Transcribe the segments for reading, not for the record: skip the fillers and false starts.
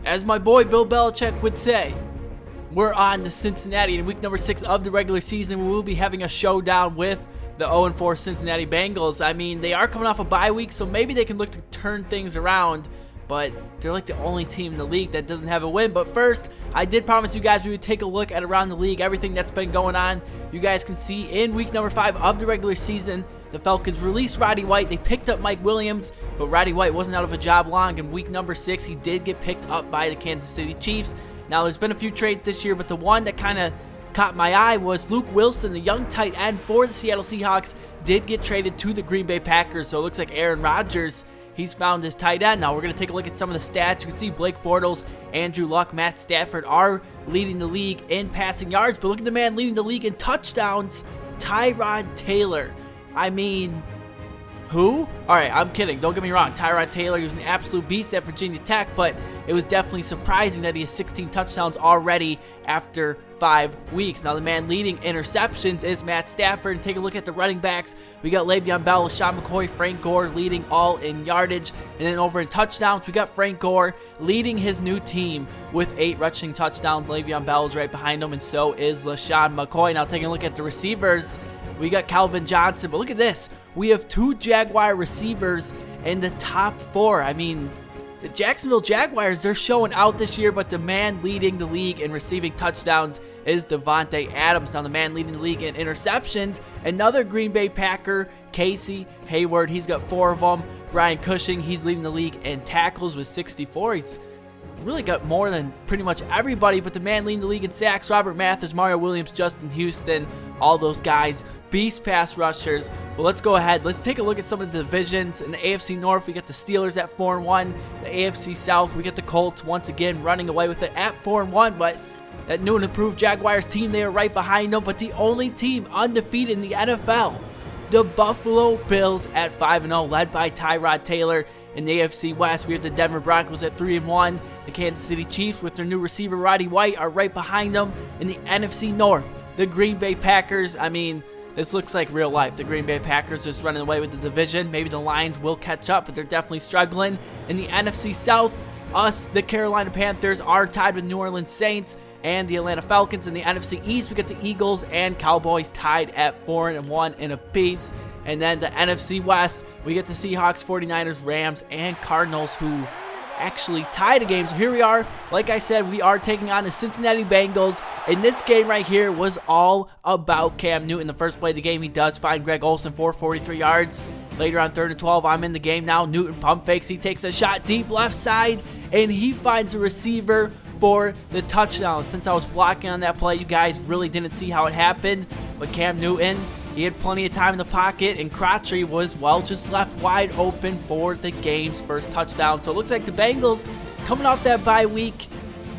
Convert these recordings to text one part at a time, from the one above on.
As my boy Bill Belichick would say, we're on to Cincinnati in week number 6 of the regular season. We will be having a showdown with the 0-4 Cincinnati Bengals. I mean, they are coming off a bye week, so maybe they can look to turn things around, but they're like the only team in the league that doesn't have a win. But first, I did promise you guys we would take a look at around the league, everything that's been going on. You guys can see in week number 5 of the regular season, the Falcons released Roddy White. They picked up Mike Williams, but Roddy White wasn't out of a job long. In week number 6, he did get picked up by the Kansas City Chiefs. Now, there's been a few trades this year, but the one that kind of caught my eye was Luke Wilson, the young tight end for the Seattle Seahawks, did get traded to the Green Bay Packers. So it looks like Aaron Rodgers, he's found his tight end. Now we're going to take a look at some of the stats. You can see Blake Bortles, Andrew Luck, Matt Stafford are leading the league in passing yards, but look at the man leading the league in touchdowns, Tyrod Taylor. I mean, who? Alright, I'm kidding. Don't get me wrong. Tyrod Taylor, he was an absolute beast at Virginia Tech, but it was definitely surprising that he has 16 touchdowns already after 5 weeks. Now, the man leading interceptions is Matt Stafford. And take a look at the running backs. We got Le'Veon Bell, LaShawn McCoy, Frank Gore leading all in yardage. And then over in touchdowns, we got Frank Gore leading his new team with 8 rushing touchdowns. Le'Veon Bell is right behind him, and so is LaShawn McCoy. Now, taking a look at the receivers, we got Calvin Johnson, but look at this. We have 2 Jaguar receivers in the top 4. I mean, the Jacksonville Jaguars, they're showing out this year, but the man leading the league in receiving touchdowns is Devontae Adams. Now, the man leading the league in interceptions, another Green Bay Packer, Casey Hayward. He's got 4 of them. Brian Cushing, he's leading the league in tackles with 64. He's really got more than pretty much everybody, but the man leading the league in sacks, Robert Mathis, Mario Williams, Justin Houston, all those guys, beast pass rushers. But let's go ahead. Let's take a look at some of the divisions. In the AFC North, we got the Steelers at 4-1. The AFC South, we got the Colts once again running away with it at 4-1, but that new and improved Jaguars team, they are right behind them. But the only team undefeated in the NFL, the Buffalo Bills at 5-0, led by Tyrod Taylor. In the AFC West, we have the Denver Broncos at 3-1. The Kansas City Chiefs with their new receiver Roddy White are right behind them. In the NFC North, the Green Bay Packers, I mean, this looks like real life. The Green Bay Packers just running away with the division. Maybe the Lions will catch up, but they're definitely struggling. In the NFC South, us, the Carolina Panthers, are tied with New Orleans Saints and the Atlanta Falcons. In the NFC East, we got the Eagles and Cowboys tied at 4-1 in a piece. And then the NFC West, we get the Seahawks, 49ers, Rams, and Cardinals, who actually tied a game. So here we are. Like I said, we are taking on the Cincinnati Bengals. And this game right here was all about Cam Newton. The first play of the game, he does find Greg Olsen for 43 yards. Later on 3rd and 12, I'm in the game now. Newton pump fakes. He takes a shot deep left side, and he finds a receiver for the touchdown. Since I was blocking on that play, you guys really didn't see how it happened. But Cam Newton, he had plenty of time in the pocket, and Crotchery was, well, just left wide open for the game's first touchdown. So it looks like the Bengals, coming off that bye week,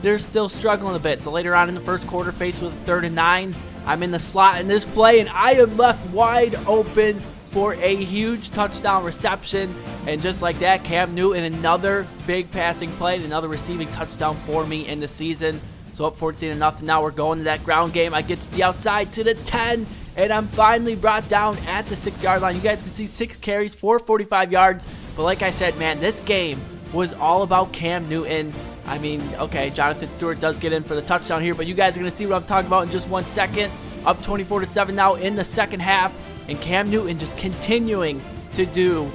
they're still struggling a bit. So later on in the first quarter, faced with a 3rd and 9, I'm in the slot in this play, and I am left wide open for a huge touchdown reception. And just like that, Cam Newton, another big passing play, another receiving touchdown for me in the season. So up 14-0. Now we're going to that ground game. I get to the outside to the 10, and I'm finally brought down at the 6-yard line. You guys can see 6 carries for 45 yards. But like I said, man, this game was all about Cam Newton. I mean, okay, Jonathan Stewart does get in for the touchdown here, but you guys are going to see what I'm talking about in just 1 second. Up 24-7 now in the second half, and Cam Newton just continuing to do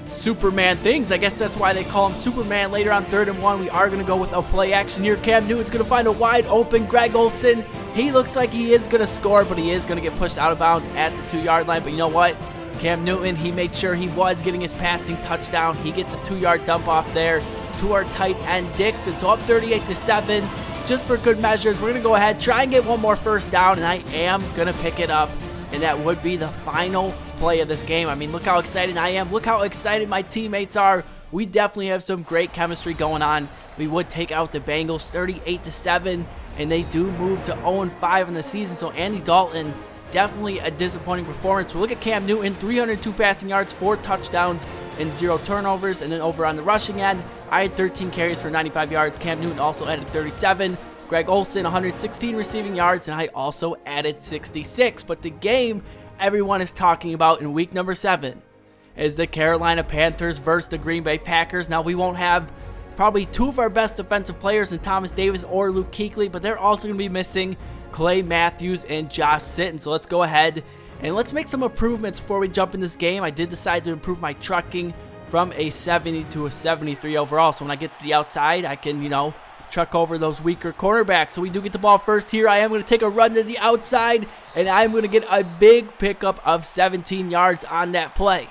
Superman things. I guess that's why they call him Superman. Later on 3rd and 1, we are going to go with a play action here. Cam Newton's going to find a wide open Greg Olsen. He looks like he is going to score, but he is going to get pushed out of bounds at the 2-yard line. But you know what? Cam Newton, he made sure he was getting his passing touchdown. He gets a 2-yard dump off there to our tight end Dixon. So up 38-7, just for good measures. We're going to go ahead, try and get one more first down, and I am going to pick it up. And that would be the final play of this game. I mean, look how excited I am. Look how excited my teammates are. We definitely have some great chemistry going on. We would take out the Bengals 38-7, and they do move to 0-5 in the season. So Andy Dalton, definitely a disappointing performance. But look at Cam Newton, 302 passing yards, 4 touchdowns, and 0 turnovers. And then over on the rushing end, I had 13 carries for 95 yards. Cam Newton also added 37. Greg Olsen, 116 receiving yards, and I also added 66. But the game everyone is talking about in week number 7 is the Carolina Panthers versus the Green Bay Packers. Now, we won't have probably two of our best defensive players in Thomas Davis or Luke Kuechly, but they're also going to be missing Clay Matthews and Josh Sitton. So let's go ahead and let's make some improvements before we jump in this game. I did decide to improve my trucking from a 70 to a 73 overall. So when I get to the outside, I can, truck over those weaker cornerbacks. So we do get the ball first here. I am going to take a run to the outside, and I'm going to get a big pickup of 17 yards on that play.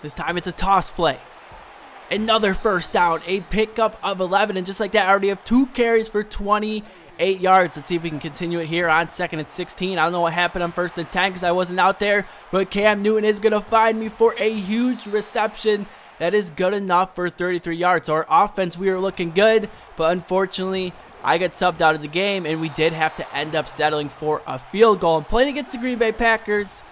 This time it's a toss play. Another first down, a pickup of 11, and just like that, I already have 2 carries for 28 yards. Let's see if we can continue it here on 2nd and 16. I don't know what happened on 1st and 10 because I wasn't out there, but Cam Newton is going to find me for a huge reception. That is good enough for 33 yards. So our offense, we were looking good, but unfortunately, I got subbed out of the game, and we did have to end up settling for a field goal. And playing against the Green Bay Packers,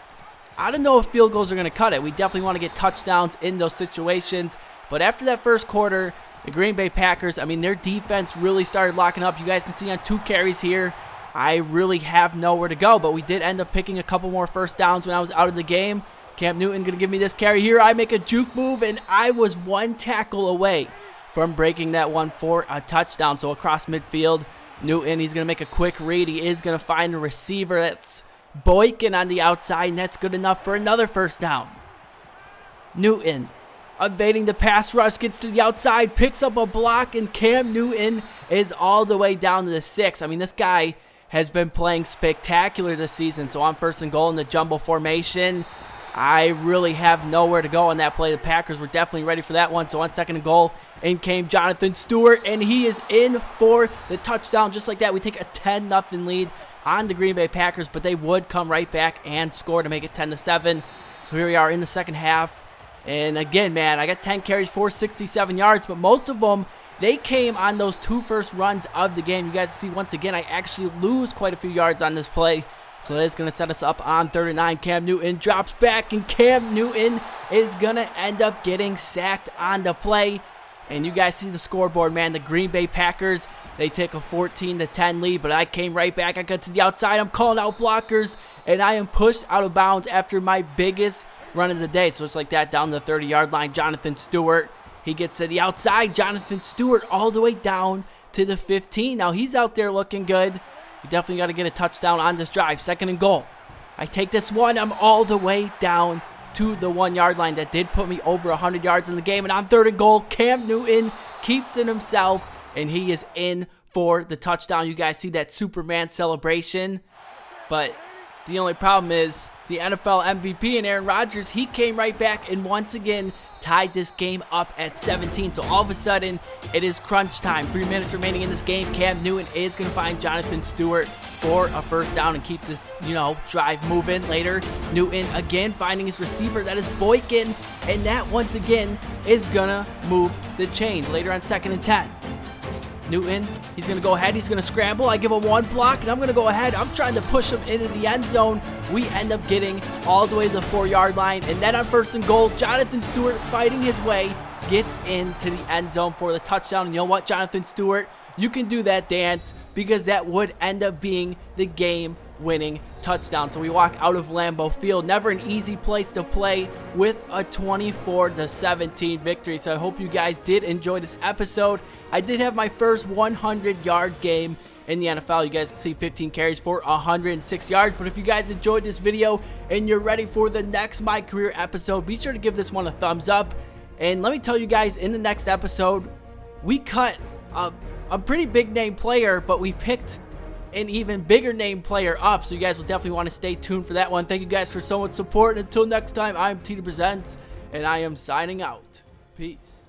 I don't know if field goals are going to cut it. We definitely want to get touchdowns in those situations. But after that first quarter, the Green Bay Packers, their defense really started locking up. You guys can see on 2 carries here, I really have nowhere to go. But we did end up picking a couple more first downs when I was out of the game. Cam Newton going to give me this carry here. I make a juke move, and I was 1 tackle away from breaking that one for a touchdown. So across midfield, Newton, he's going to make a quick read. He is going to find a receiver. That's Boykin on the outside, and that's good enough for another first down. Newton, evading the pass rush, gets to the outside, picks up a block, and Cam Newton is all the way down to the 6. This guy has been playing spectacular this season. So on 1st and goal in the jumbo formation, I really have nowhere to go on that play. The Packers were definitely ready for that one. So on 2nd and goal, in came Jonathan Stewart, and he is in for the touchdown. Just like that, we take a 10-0 lead on the Green Bay Packers, but they would come right back and score to make it 10-7. So here we are in the second half. And again, man, I got 10 carries for 67 yards, but most of them, they came on those 2 first runs of the game. You guys can see, once again, I actually lose quite a few yards on this play. So that's going to set us up on 3rd and 9. Cam Newton drops back, and Cam Newton is going to end up getting sacked on the play. And you guys see the scoreboard, man. The Green Bay Packers, they take a 14-10 lead, but I came right back. I got to the outside. I'm calling out blockers, and I am pushed out of bounds after my biggest run of the day. So it's like that, down the 30-yard line. Jonathan Stewart, he gets to the outside. Jonathan Stewart all the way down to the 15. Now he's out there looking good. We definitely got to get a touchdown on this drive. 2nd and goal. I take this one. I'm all the way down to the 1-yard line. That did put me over 100 yards in the game. And on 3rd and goal, Cam Newton keeps it himself, and he is in for the touchdown. You guys see that Superman celebration. But the only problem is the NFL MVP and Aaron Rodgers, he came right back and once again tied this game up at 17. So all of a sudden, it is crunch time. 3 minutes remaining in this game. Cam Newton is going to find Jonathan Stewart for a first down and keep this, drive moving later. Newton again finding his receiver. That is Boykin. And that once again is going to move the chains later on 2nd and 10. Newton, he's going to go ahead. He's going to scramble. I give him 1 block, and I'm going to go ahead. I'm trying to push him into the end zone. We end up getting all the way to the 4-yard line. And then on 1st and goal, Jonathan Stewart fighting his way gets into the end zone for the touchdown. And you know what, Jonathan Stewart? You can do that dance because that would end up being the game-winning touchdown. So we walk out of Lambeau Field. Never an easy place to play with a 24-17 victory. So I hope you guys did enjoy this episode. I did have my first 100-yard game in the NFL. You guys can see 15 carries for 106 yards. But if you guys enjoyed this video and you're ready for the next My Career episode, be sure to give this one a thumbs up. And let me tell you guys, in the next episode, we cut a pretty big name player, but we picked an even bigger name player up. So you guys will definitely want to stay tuned for that one. Thank you guys for so much support. And until next time, I'm Tito Presents, and I am signing out. Peace.